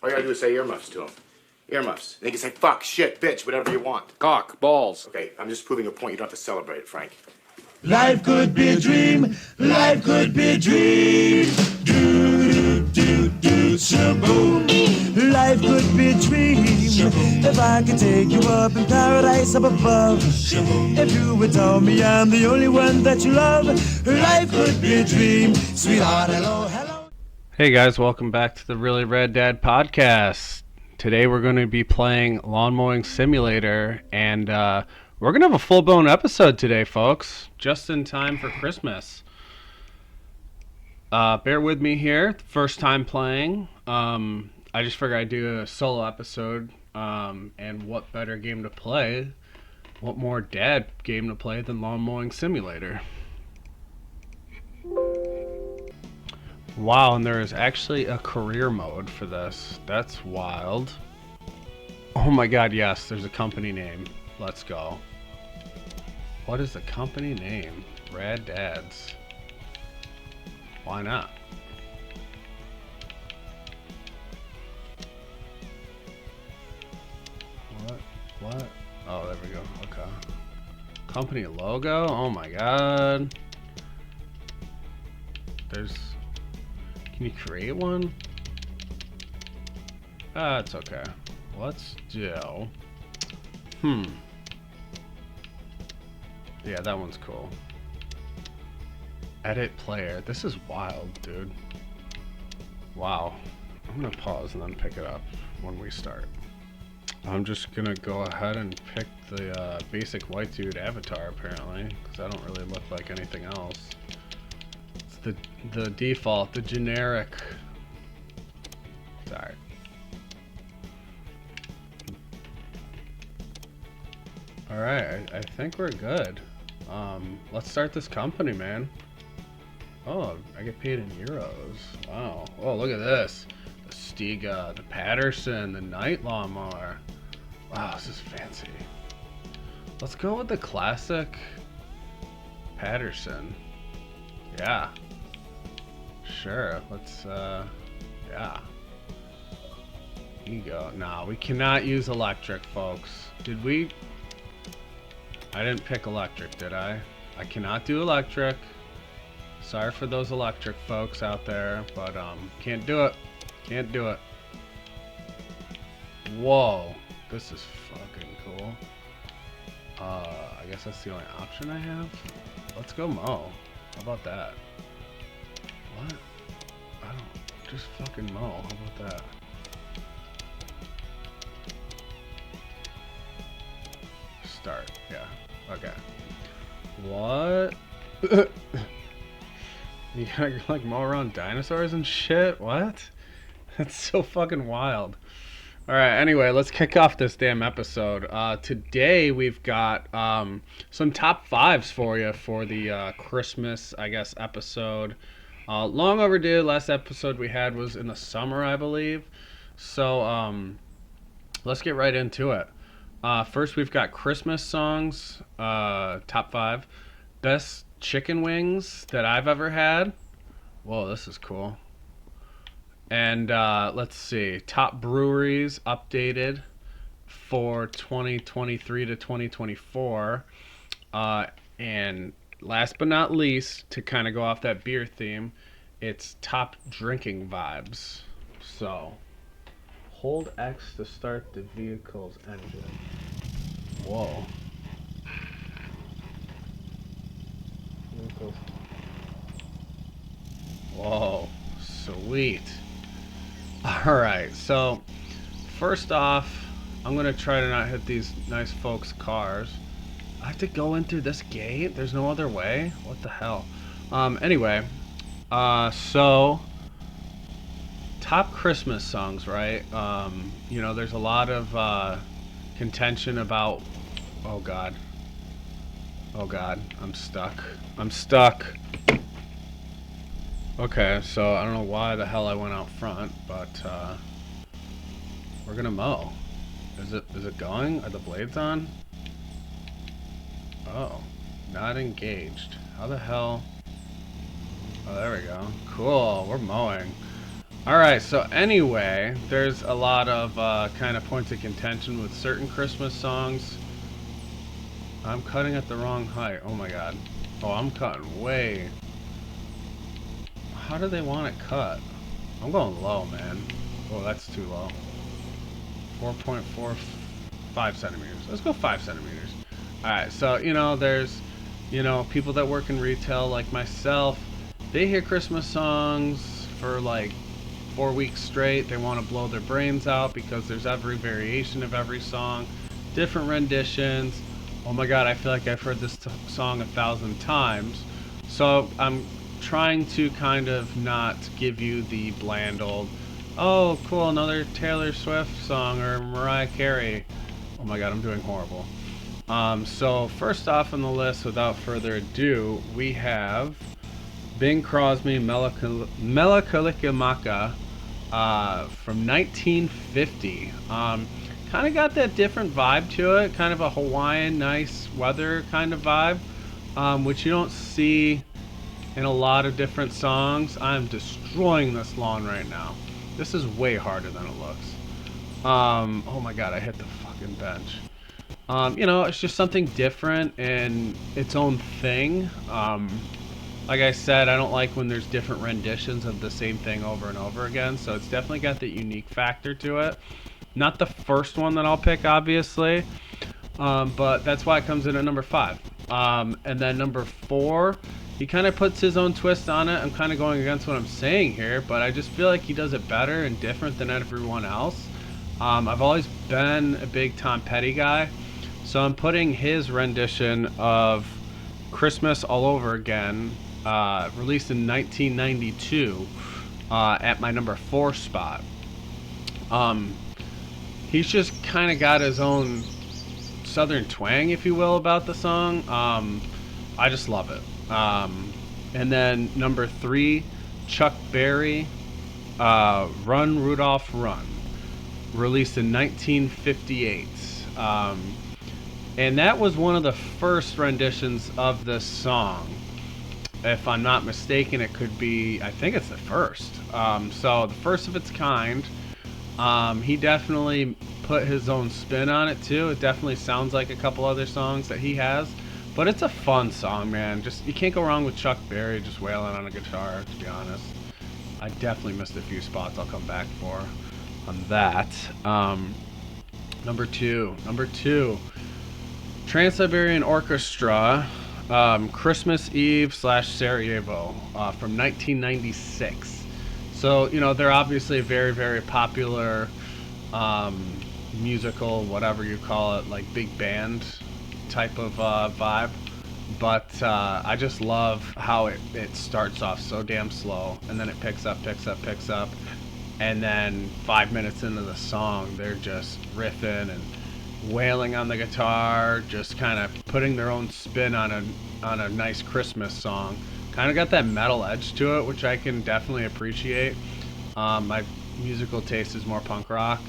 All you gotta do is say earmuffs to him. Earmuffs. And he can say fuck, shit, bitch, whatever you want. Cock, balls. Okay, I'm just proving a point. You don't have to celebrate it, Frank. Life could be a dream. Life could be a dream. Do, do, do, shaboom. Life could be a dream. If I could take you up in paradise up above. If you would tell me I'm the only one that you love. Life could be a dream. Sweetheart, hello, hello. Hey guys, welcome back to the Really Rad Dad Podcast. Today we're going to be playing Lawn Mowing Simulator, and we're going to have a full-blown episode today, folks, just in time for Christmas. Bear with me here, first time playing. I just figured I'd do a solo episode, and what better game to play, what more dad game to play than Lawn Mowing Simulator. Wow, and there is actually a career mode for this. That's wild. Oh my god, yes, there's a company name. Let's go. What is the company name? Rad Dads. Why not? What? Oh, there we go. Okay. Company logo? Oh my god. Can you create one? It's okay. Let's do... Yeah, that one's cool. Edit player. This is wild, dude. Wow. I'm gonna pause and then pick it up when we start. I'm just gonna go ahead and pick the basic white dude avatar, apparently, because I don't really look like anything else. The default, the generic. Sorry. Alright, I think we're good. Let's start this company, man. Oh, I get paid in euros. Wow. Oh, look at this. The Stiga, the Patterson, the Night Lawnmower. Wow, this is fancy. Let's go with the classic Patterson. Yeah. Sure, let's, yeah. Here you go. Nah, we cannot use electric, folks. Did we? I didn't pick electric, did I? I cannot do electric. Sorry for those electric folks out there, but, can't do it. Can't do it. Whoa, this is fucking cool. I guess that's the only option I have. Let's go mow. How about that? What? I don't... Just fucking mow. How about that? Start. Yeah. Okay. What? You gotta like mow around dinosaurs and shit? What? That's so fucking wild. Alright, anyway, let's kick off this damn episode. Today we've got some top fives for you for the Christmas, I guess, episode. Long overdue. Last episode we had was in the summer, I believe. So let's get right into it. First we've got Christmas songs, top five. Best chicken wings that I've ever had. Whoa, this is cool. And let's see, top breweries updated for 2023 to 2024. And last but not least, to kind of go off that beer theme, it's top drinking vibes. So, hold X to start the vehicle's engine. Whoa. Whoa, sweet. Alright, so first off, I'm going to try to not hit these nice folks' cars. I have to go in through this gate? There's no other way? What the hell? Anyway, so top Christmas songs, right? You know, there's a lot of contention about... Oh god. Oh god, I'm stuck. Okay, so I don't know why the hell I went out front, but we're gonna mow. Is it going? Are the blades on? Oh, not engaged. How the hell? Oh, there we go. Cool, we're mowing. Alright, so anyway, there's a lot of kind of points of contention with certain Christmas songs. I'm cutting at the wrong height. Oh my god. Oh, I'm cutting way. How do they want it cut? I'm going low, man. Oh, that's too low. 4.45 centimeters. Let's go 5 centimeters. Alright, so, there's, people that work in retail like myself. They hear Christmas songs for like 4 weeks straight. They want to blow their brains out because there's every variation of every song, different renditions. Oh my god, I feel like I've heard this song 1,000 times. So I'm trying to kind of not give you the bland old, oh cool, another Taylor Swift song or Mariah Carey. Oh my god, I'm doing horrible. So first off on the list, without further ado, we have Bing Crosby Melakalikimaka from 1950. Kind of got that different vibe to it, kind of a Hawaiian nice weather kind of vibe, which you don't see in a lot of different songs. I'm destroying this lawn right now. This is way harder than it looks. Oh my god, I hit the fucking bench. It's just something different and its own thing. Like I said, I don't like when there's different renditions of the same thing over and over again, so it's definitely got the unique factor to it. Not the first one that I'll pick, obviously, but that's why it comes in at number 5. And then number 4, he kind of puts his own twist on it. I'm kind of going against what I'm saying here, but I just feel like he does it better and different than everyone else. I've always been a big Tom Petty guy, so I'm putting his rendition of Christmas All Over Again, released in 1992, at my number 4 spot. He's just kind of got his own southern twang, if you will, about the song. I just love it. And then number 3, Chuck Berry, Run Rudolph Run, released in 1958. And that was one of the first renditions of this song. If I'm not mistaken, it could be, I think it's the first. So the first of its kind. He definitely put his own spin on it too. It definitely sounds like a couple other songs that he has, but it's a fun song, man. Just, you can't go wrong with Chuck Berry just wailing on a guitar, to be honest. I definitely missed a few spots I'll come back for on that. Number two, Trans-Siberian Orchestra, Christmas Eve / Sarajevo, from 1996. So, they're obviously a very, very popular musical, whatever you call it, like big band type of vibe. But I just love how it starts off so damn slow, and then it picks up. And then 5 minutes into the song, they're just riffing and wailing on the guitar, just kind of putting their own spin on a nice Christmas song. Kind of got that metal edge to it, which I can definitely appreciate. My musical taste is more punk rock,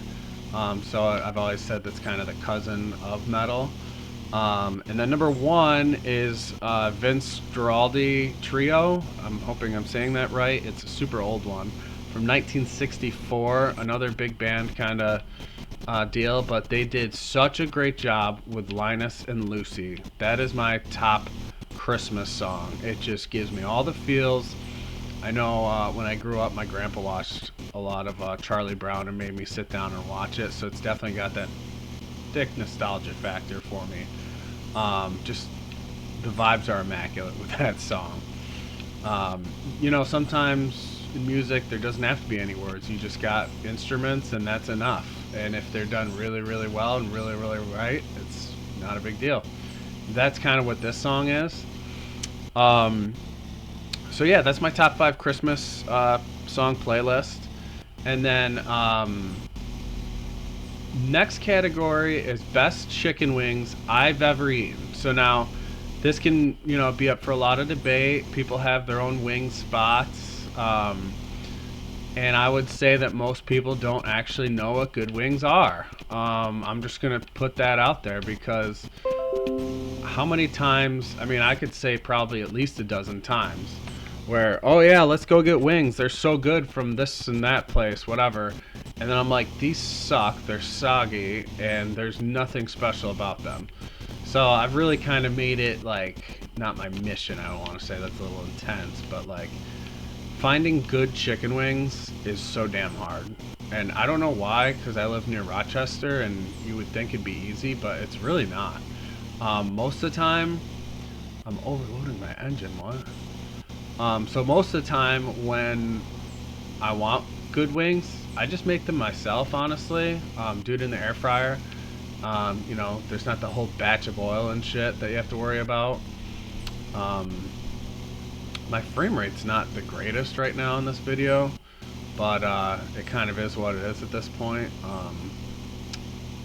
so I've always said that's kind of the cousin of metal. And then number 1 is Vince Guaraldi Trio. I'm hoping I'm saying that right. It's a super old one from 1964, another big band kind of deal, but they did such a great job with Linus and Lucy. That is my top Christmas song. It just gives me all the feels. I know when I grew up, my grandpa watched a lot of Charlie Brown and made me sit down and watch it, so it's definitely got that thick nostalgia factor for me. Just the vibes are immaculate with that song. Sometimes in music there doesn't have to be any words. You just got instruments and that's enough. And if they're done really, really well and really, really right, it's not a big deal. That's kind of what this song is. So yeah, that's my top 5 Christmas song playlist. And then next category is best chicken wings I've ever eaten. So now this can, be up for a lot of debate. People have their own wing spots. And I would say that most people don't actually know what good wings are. I'm just going to put that out there because how many times, I could say probably at least a dozen times, where, oh yeah, let's go get wings. They're so good from this and that place, whatever. And then I'm like, these suck. They're soggy, and there's nothing special about them. So I've really kind of made it like, not my mission. I don't want to say that's a little intense, but like finding good chicken wings is so damn hard. And I don't know why, because I live near Rochester, and you would think it'd be easy, but it's really not. Most of the time, I'm overloading my engine. What? So most of the time when I want good wings, I just make them myself, honestly. Do it in the air fryer. You know, there's not the whole batch of oil and shit that you have to worry about. My frame rate's not the greatest right now in this video, but it kind of is what it is at this point. I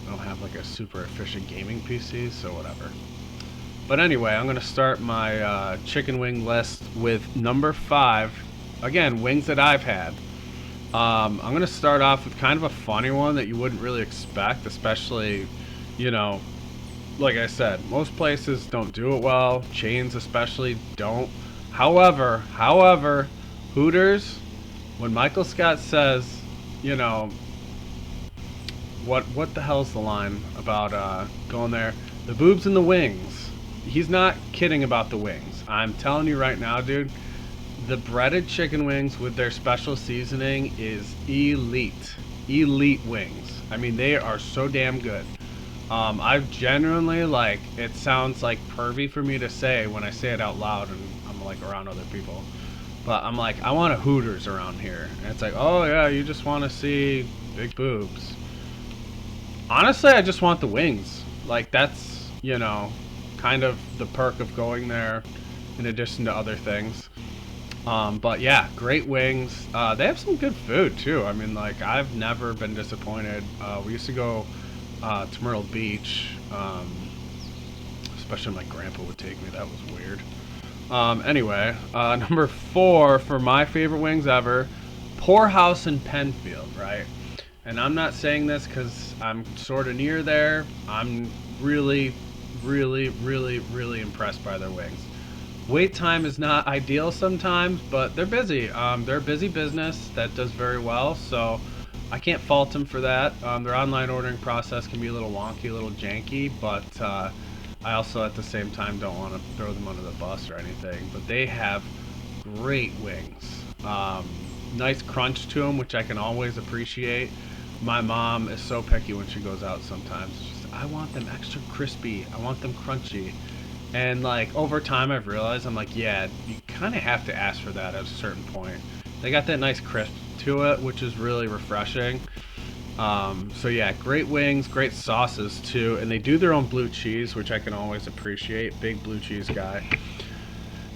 don't have like a super efficient gaming PC, so whatever. But anyway, I'm going to start my chicken wing list with number 5. Again, wings that I've had. I'm going to start off with kind of a funny one that you wouldn't really expect, especially, you know, like I said, most places don't do it well. Chains especially don't. However, Hooters, when Michael Scott says, you know, what the hell's the line about going there? The boobs and the wings. He's not kidding about the wings. I'm telling you right now, dude, the breaded chicken wings with their special seasoning is elite. Elite wings. I mean, they are so damn good. I've genuinely, like, it sounds like pervy for me to say when I say it out loud and I'm like around other people. But I'm like, I want a Hooters around here. And it's like, oh yeah, you just want to see big boobs. Honestly, I just want the wings. Like, that's, you know, kind of the perk of going there in addition to other things. But yeah, great wings. They have some good food too. I mean, like, I've never been disappointed. We used to go to Myrtle Beach, especially my grandpa would take me. That was weird. Anyway, number 4 for my favorite wings ever, Poorhouse in Penfield, right? And I'm not saying this because I'm sort of near there. I'm really impressed by their wings. Wait time is not ideal sometimes, but they're busy. They're a busy business that does very well, so I can't fault them for that. Their online ordering process can be a little wonky, a little janky, but I also at the same time don't want to throw them under the bus or anything. But they have great wings. Nice crunch to them, which I can always appreciate. My mom is so picky when she goes out sometimes. It's just, I want them extra crispy. I want them crunchy. And like over time I've realized, I'm like, yeah, you kind of have to ask for that at a certain point. They got that nice crisp to it, which is really refreshing. So yeah, great wings, great sauces too. And they do their own blue cheese, which I can always appreciate. Big blue cheese guy.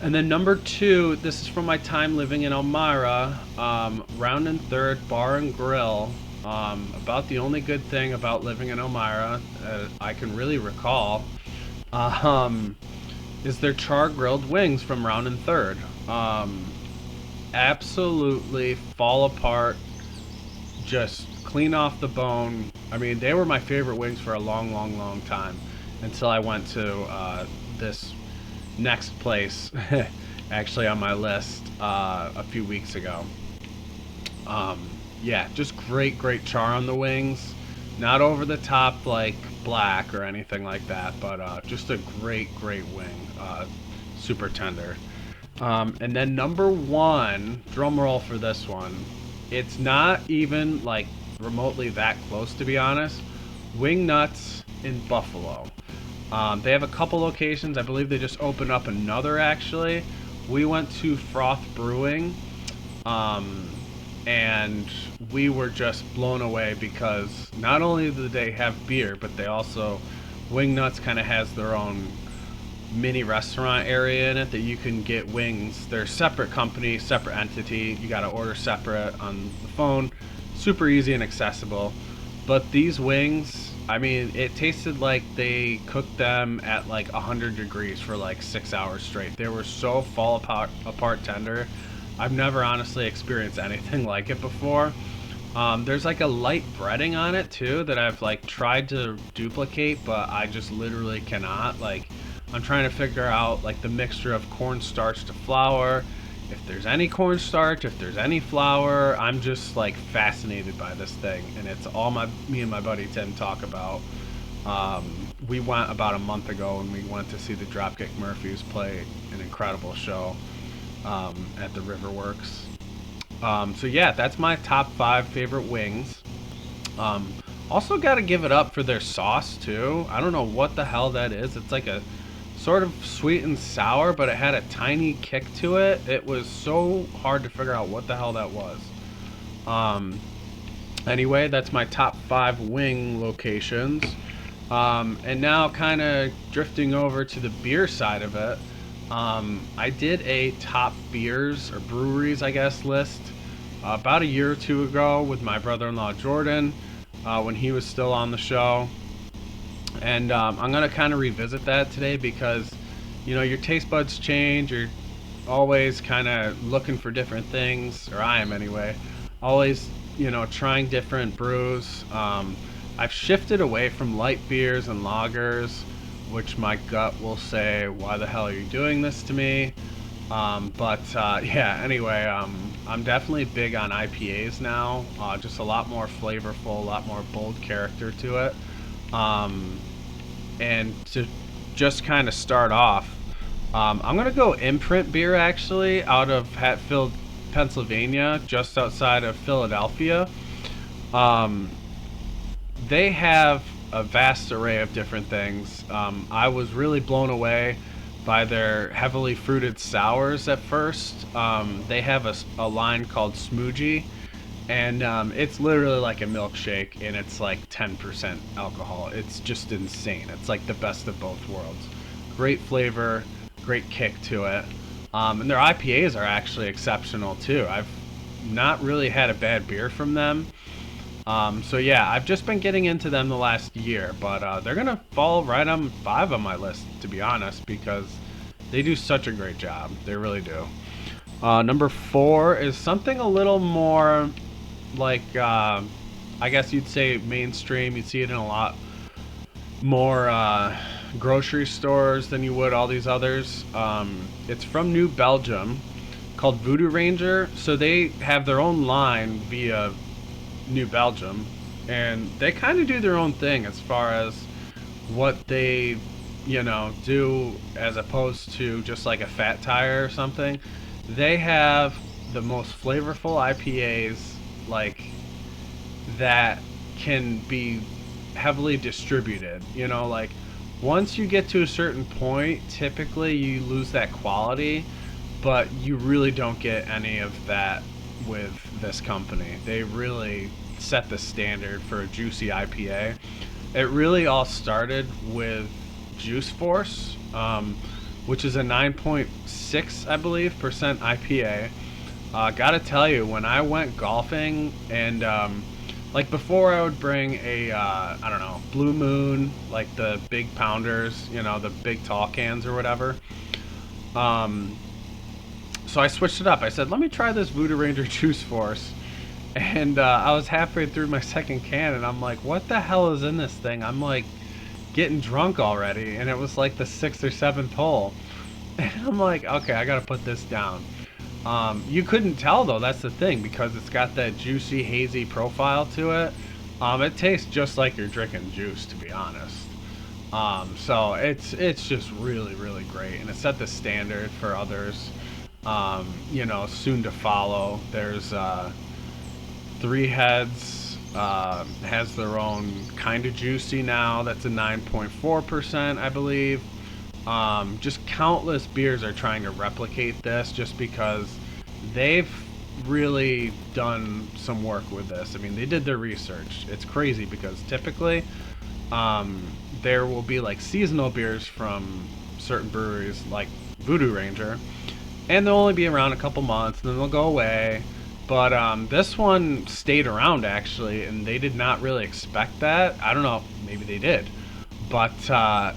And then number 2, this is from my time living in Elmira, Round and Third Bar and Grill. About the only good thing about living in Elmira I can really recall is their char grilled wings from Round and Third. Absolutely fall apart, just clean off the bone. I mean, they were my favorite wings for a long time until I went to this next place actually on my list a few weeks ago. Yeah, just great char on the wings. Not over the top like black or anything like that, but just a great wing. Super tender. And then number 1, drum roll for this one. It's not even like remotely that close, to be honest. Wing Nuts in Buffalo. They have a couple locations. I believe they just opened up another actually. We went to Froth Brewing. And we were just blown away because not only do they have beer, but they also, Wing Nuts kind of has their own mini restaurant area in it that you can get wings. They're a separate company, separate entity. You got to order separate on the phone. Super easy and accessible. But these wings, I mean, it tasted like they cooked them at like 100 degrees for like 6 hours straight. They were so fall apart tender. I've never honestly experienced anything like it before. There's like a light breading on it too that I've like tried to duplicate, but I just literally cannot. Like, I'm trying to figure out like the mixture of cornstarch to flour if there's any cornstarch, if there's any flour. I'm just like fascinated by this thing, and it's all me and my buddy Tim talk about. We went about a month ago and we went to see the Dropkick Murphys play an incredible show at the Riverworks. So yeah, that's my top 5 favorite wings. Also got to give it up for their sauce too. I don't know what the hell that is. It's like a sort of sweet and sour, but it had a tiny kick to it. It was so hard to figure out what the hell that was. Anyway, that's my top 5 wing locations. And now kind of drifting over to the beer side of it. I did a top beers or breweries, I guess, list about a year or two ago with my brother-in-law Jordan when he was still on the show. And I'm going to kind of revisit that today because, you know, your taste buds change. You're always kind of looking for different things, or I am anyway. Always, you know, trying different brews. I've shifted away from light beers and lagers, which my gut will say, why the hell are you doing this to me? Yeah, anyway, I'm definitely big on IPAs now. Just a lot more flavorful, a lot more bold character to it. And to just kind of start off, I'm going to go Imprint Beer, actually, out of Hatfield, Pennsylvania, just outside of Philadelphia. They have a vast array of different things. I was really blown away by their heavily fruited sours at first. They have a line called Smoogie, and it's literally like a milkshake, and it's like 10% alcohol. It's just insane. It's like the best of both worlds. Great flavor, great kick to it. And their IPAs are actually exceptional too. I've not really had a bad beer from them. So yeah, I've just been getting into them the last year, but they're gonna fall right on 5 on my list, to be honest, because they do such a great job. They really do. Number 4 is something a little more like, I guess you'd say mainstream. You'd see it in a lot more grocery stores than you would all these others. It's from New Belgium, called Voodoo Ranger. So they have their own line via New Belgium, and they kind of do their own thing as far as what they, you know, do, as opposed to just like a Fat Tire or something. They have the most flavorful IPAs, like, that can be heavily distributed. You know, like, once you get to a certain point, typically you lose that quality, but you really don't get any of that with this company. They really set the standard for a juicy IPA. It really all started with Juice Force, which is a 9.6, I believe, percent IPA. Gotta tell you, when I went golfing, and like before I would bring a I don't know, Blue Moon, like the big pounders, you know, the big tall cans or whatever. So I switched it up. I said, let me try this Voodoo Ranger Juice Force. And I was halfway through my second can, and I'm like, what the hell is in this thing? I'm like getting drunk already. And it was like the 6th or 7th hole. And I'm like, okay, I got to put this down. You couldn't tell, though. That's the thing, because it's got that juicy, hazy profile to it. It tastes just like you're drinking juice, to be honest. So it's just really, really great. And it set the standard for others. You know, soon to follow. There's Three Heads has their own kind of juicy now. That's a 9.4%, I believe. Just countless beers are trying to replicate this, just because they've really done some work with this. I mean, they did their research. It's crazy because typically there will be like seasonal beers from certain breweries like Voodoo Ranger, and they'll only be around a couple months and then they'll go away. But this one stayed around, actually, and they did not really expect that. I don't know, maybe they did. But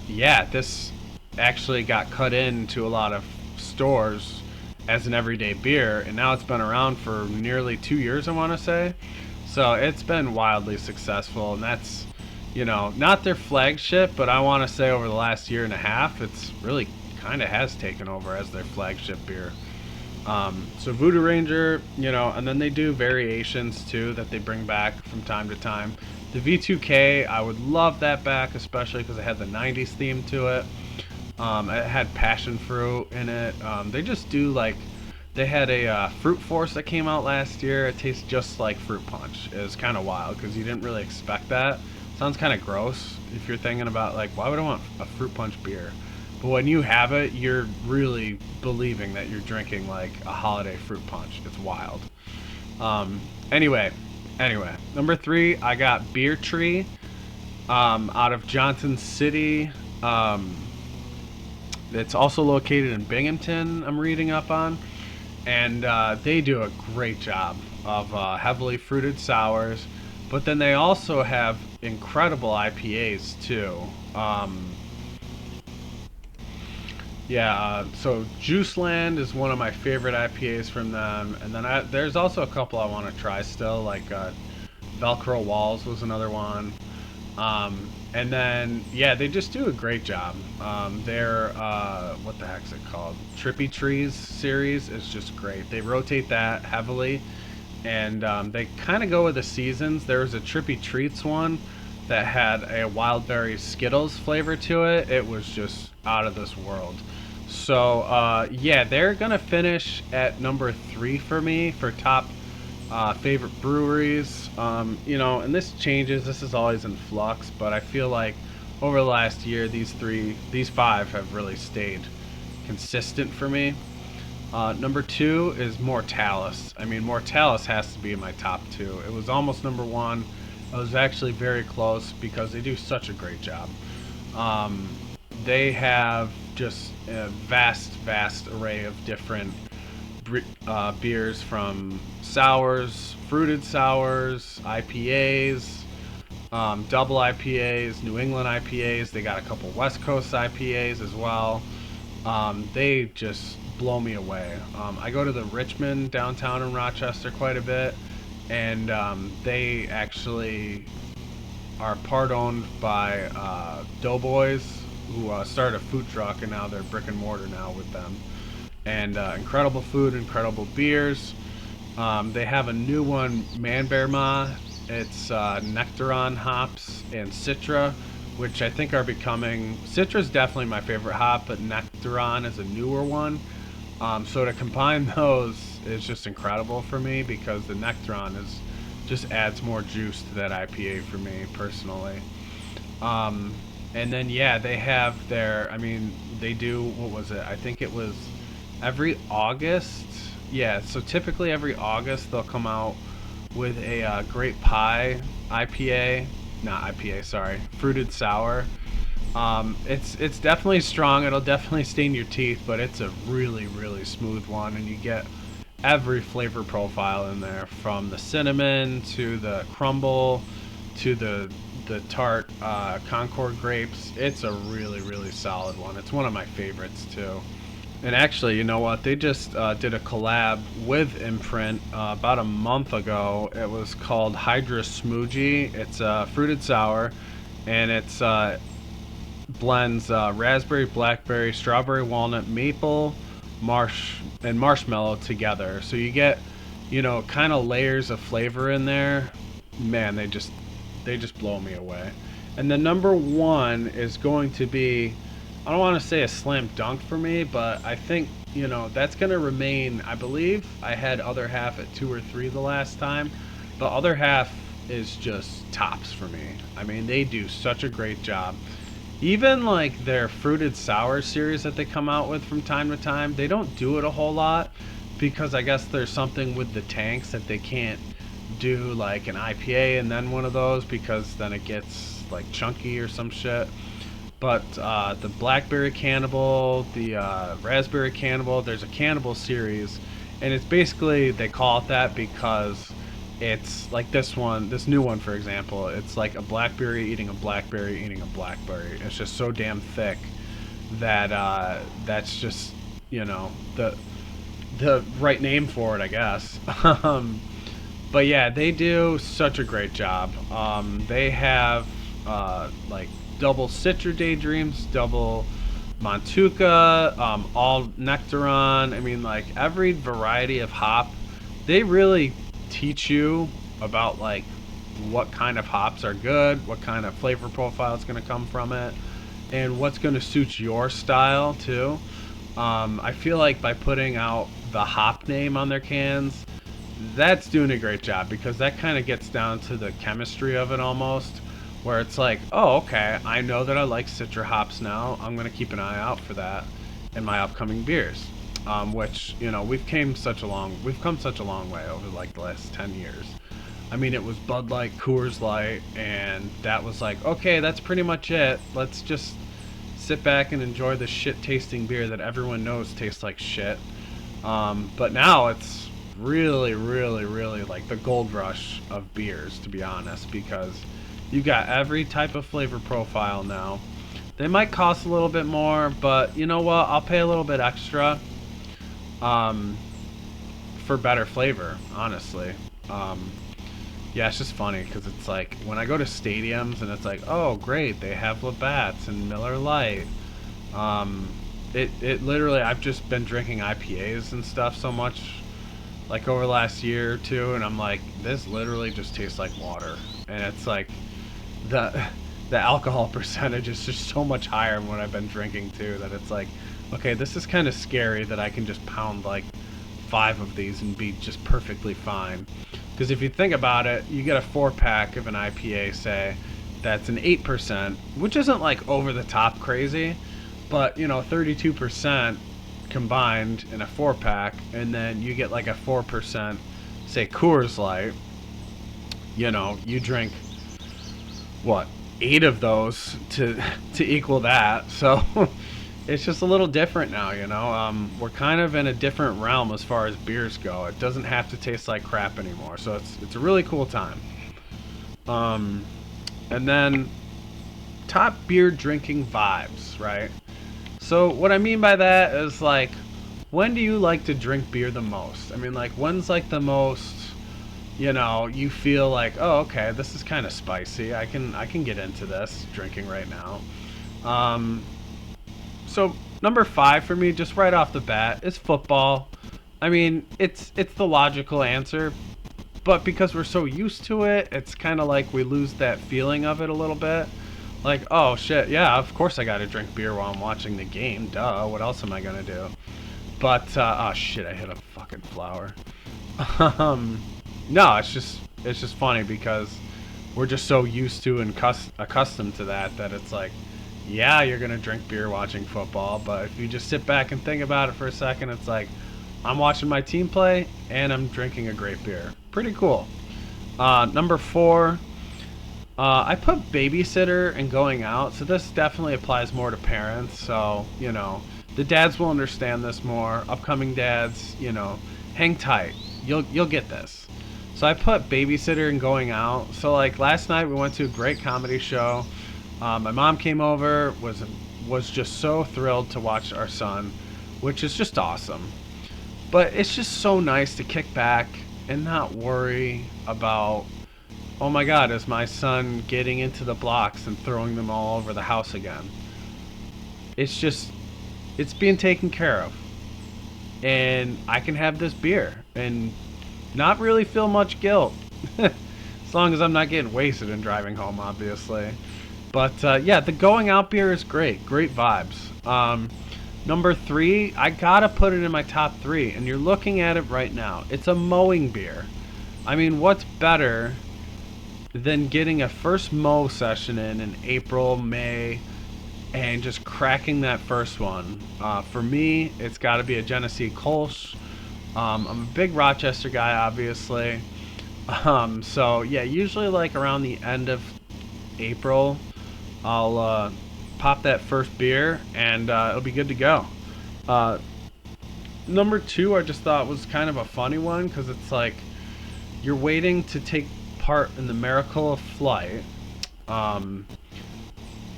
yeah, this actually got cut into a lot of stores as an everyday beer, and now it's been around for nearly 2 years, I want to say. So it's been wildly successful, and that's, you know, not their flagship, but I want to say over the last year and a half, it's really kind of has taken over as their flagship beer. So Voodoo Ranger, and then they do variations too that they bring back from time to time. The V2K, I would love that back, especially because it had the 90s theme to it. It had passion fruit in it. They just do they had a Fruit Force that came out last year. It tastes just like fruit punch. It was kind of wild because you didn't really expect that. Sounds kind of gross if you're thinking about why would I want a fruit punch beer? But when you have it, you're really believing that you're drinking a holiday fruit punch. It's wild. Anyway, number 3, I got Beer Tree out of Johnson City. It's also located in Binghamton, I'm reading up on. And they do a great job of heavily fruited sours. But then they also have incredible IPAs too. So Juiceland is one of my favorite IPAs from them. And then there's also a couple I want to try still, Velcro Walls was another one. And then, they just do a great job. Their, what the heck's it called? Trippy Trees series is just great. They rotate that heavily. And they kind of go with the seasons. There was a Trippy Treats one that had a Wild Berry Skittles flavor to it. It was just out of this world. So, they're going to finish at number 3 for me for top favorite breweries. And this changes. This is always in flux, but I feel like over the last year, these 5 have really stayed consistent for me. Number 2 is Mortalis. I mean, Mortalis has to be in my top 2. It was almost number 1. I was actually very close because they do such a great job. They have just a vast array of different beers, from sours, fruited sours, IPAs, double IPAs, New England IPAs. They got a couple West Coast IPAs as well. They just blow me away. I go to the Richmond downtown in Rochester quite a bit, and they actually are part owned by Doughboys, who started a food truck, and now they're brick and mortar now with them. And incredible food, incredible beers. They have a new one, Man Bear Ma. It's Nectaron hops and Citra, which I think are becoming... Citra's definitely my favorite hop, but Nectaron is a newer one. So to combine those is just incredible for me, because the Nectaron just adds more juice to that IPA for me personally. And then they have they do, what was it? I think it was every August. Yeah, so typically every August they'll come out with a Grape Pie IPA. Not IPA, sorry. Fruited sour. It's definitely strong. It'll definitely stain your teeth, but it's a really smooth one, and you get every flavor profile in there, from the cinnamon to the crumble to the tart Concord grapes. It's a really solid one. It's one of my favorites too. And actually, you know what? They just did a collab with Imprint about a month ago. It was called Hydra Smoothie. It's fruited sour, and it's blends raspberry, blackberry, strawberry, walnut, maple, marshmallow together. So you get, kind of layers of flavor in there. Man, they just blow me away. And the number 1 is going to be, I don't want to say a slam dunk for me, but I think, that's going to remain. I believe I had Other Half at 2 or 3 the last time, but Other Half is just tops for me. I mean, they do such a great job. Even their fruited sour series that they come out with from time to time, they don't do it a whole lot, because I guess there's something with the tanks that they can't do an IPA and then one of those, because then it gets chunky or some shit. But the Blackberry Cannibal, the Raspberry Cannibal, there's a Cannibal series, and it's basically, they call it that because it's this new one, for example, it's like a blackberry eating a blackberry eating a blackberry. It's just so damn thick that that's just, the right name for it, I guess. But yeah, they do such a great job. They have double Citra Daydreams, double Montuca, all Nectaron. I mean, like every variety of hop, they really teach you about like what kind of hops are good, what kind of flavor profile is going to come from it, and what's going to suit your style too. I feel like by putting out the hop name on their cans, that's doing a great job, because that kind of gets down to the chemistry of it almost, where it's like, oh, okay, I know that I like Citra hops now. I'm going to keep an eye out for that in my upcoming beers. Which, you know, we've come such a long way over like the last 10 years. I mean, it was Bud Light, Coors Light, and that was like, okay, that's pretty much it. Let's just sit back and enjoy the shit tasting beer that everyone knows tastes like shit. But now it's really, really, really like the gold rush of beers, to be honest, because you got every type of flavor profile now. They might cost a little bit more, but you know what? I'll pay a little bit extra for better flavor, honestly. Yeah, it's just funny because it's like when I go to stadiums and it's like, oh, great, they have Labatt's and Miller Lite. It literally, I've just been drinking IPAs and stuff so much, like over the last year or two, and I'm like, this literally just tastes like water. And it's like the alcohol percentage is just so much higher than what I've been drinking too, that it's like, okay, this is kind of scary that I can just pound like 5 of these and be just perfectly fine. Because if you think about it, you get a 4-pack of an IPA, say, that's an 8%, which isn't like over the top crazy, but you know, 32% combined in a 4-pack, and then you get like a 4%, say, Coors Light. You know, you drink what, 8 of those to equal that. So it's just a little different now, you know. We're kind of in a different realm as far as beers go. It doesn't have to taste like crap anymore, so it's a really cool time. And then top beer drinking vibes, right? So what I mean by that is like, when do you like to drink beer the most? I mean, like, when's like the most, you know, you feel like, oh, okay, this is kind of spicy. I can get into this drinking right now. So number 5 for me, just right off the bat, is football. I mean, it's the logical answer, but because we're so used to it, it's kind of like we lose that feeling of it a little bit. Like, oh shit, yeah, of course I gotta drink beer while I'm watching the game. Duh, what else am I gonna do? But oh shit, I hit a fucking flower. No, it's just funny because we're just so used to and accustomed to that it's like, yeah, you're gonna drink beer watching football, but if you just sit back and think about it for a second, it's like, I'm watching my team play and I'm drinking a great beer. Pretty cool. Number 4, I put babysitter and going out, so this definitely applies more to parents. So, you know, the dads will understand this more. Upcoming dads, you know, hang tight. You'll get this. So I put babysitter and going out. So like last night we went to a great comedy show. My mom came over, was just so thrilled to watch our son, which is just awesome. But it's just so nice to kick back and not worry about, oh my God, is my son getting into the blocks and throwing them all over the house again? It's being taken care of. And I can have this beer and not really feel much guilt. As long as I'm not getting wasted and driving home, obviously. But yeah, the going out beer is great. Great vibes. Number 3, I gotta put it in my top 3, and you're looking at it right now. It's a mowing beer. I mean, what's better than getting a first mow session in April, May, and just cracking that first one? For me, it's gotta be a Genesee Kolsch. I'm a big Rochester guy, obviously. So yeah, usually like around the end of April, I'll pop that first beer and it'll be good to go. Number 2, I just thought was kind of a funny one because it's like you're waiting to take part in the miracle of flight. I'm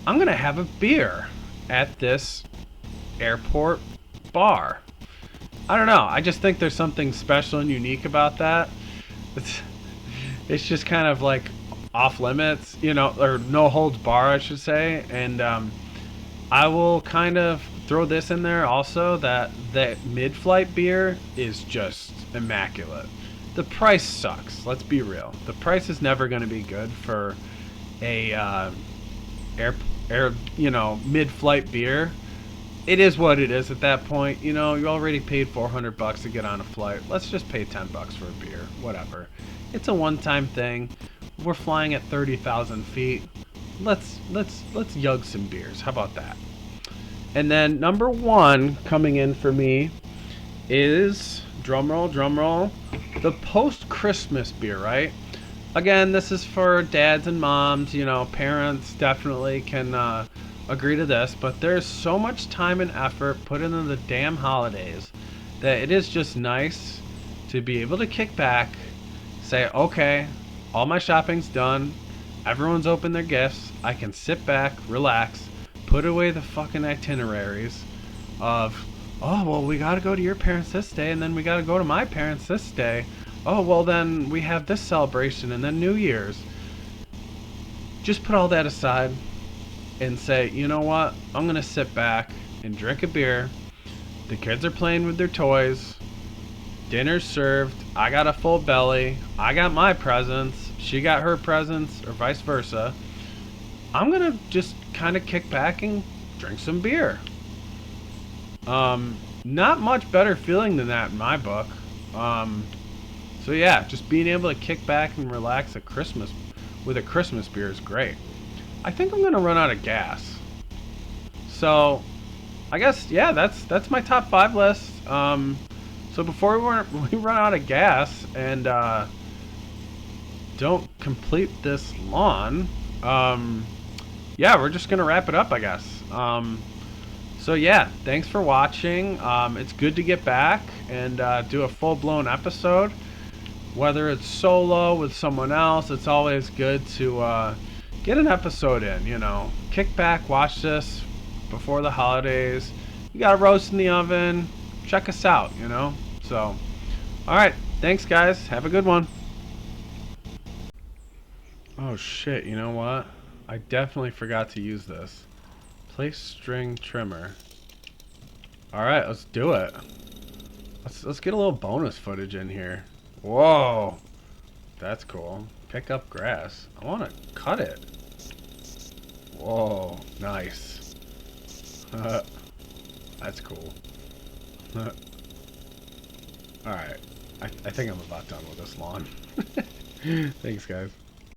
gonna have a beer at this airport bar. I don't know. I just think there's something special and unique about that. It's just kind of like off limits, you know, or no holds bar, I should say. And I will kind of throw this in there also, that mid-flight beer is just immaculate. The price sucks. Let's be real. The price is never going to be good for a mid-flight beer. It is what it is at that point. You know, you already paid $400 to get on a flight. Let's just pay $10 for a beer. Whatever. It's a one-time thing. We're flying at 30,000 feet. Let's yug some beers. How about that? And then number 1 coming in for me is, drumroll, the post-Christmas beer, right? Again, this is for dads and moms. You know, parents definitely can agree to this, but there's so much time and effort put into the damn holidays that it is just nice to be able to kick back, say, okay, all my shopping's done, everyone's opened their gifts, I can sit back, relax, put away the fucking itineraries of, oh, well, we gotta go to your parents this day, and then we gotta go to my parents this day. Oh, well, then we have this celebration, and then New Year's. Just put all that aside and say, you know what? I'm gonna sit back and drink a beer. The kids are playing with their toys. Dinner's served. I got a full belly. I got my presents. She got her presents, or vice versa. I'm gonna just kind of kick back and drink some beer. Not much better feeling than that in my book. So yeah, just being able to kick back and relax at Christmas with a Christmas beer is great. I think I'm gonna run out of gas. So I guess, yeah, that's my top 5 list. So before we run out of gas and don't complete this lawn, yeah, we're just gonna wrap it up, I guess. So yeah, thanks for watching. It's good to get back and do a full-blown episode. Whether it's solo with someone else, it's always good to get an episode in, you know. Kick back, watch this before the holidays. You got a roast in the oven. Check us out, you know. So, alright, thanks guys. Have a good one. Oh shit, you know what? I definitely forgot to use this. Place string trimmer. Alright, let's do it. Let's get a little bonus footage in here. Whoa. That's cool. Pick up grass. I want to cut it. Whoa. Nice. That's cool. Alright. I think I'm about done with this lawn. Thanks, guys.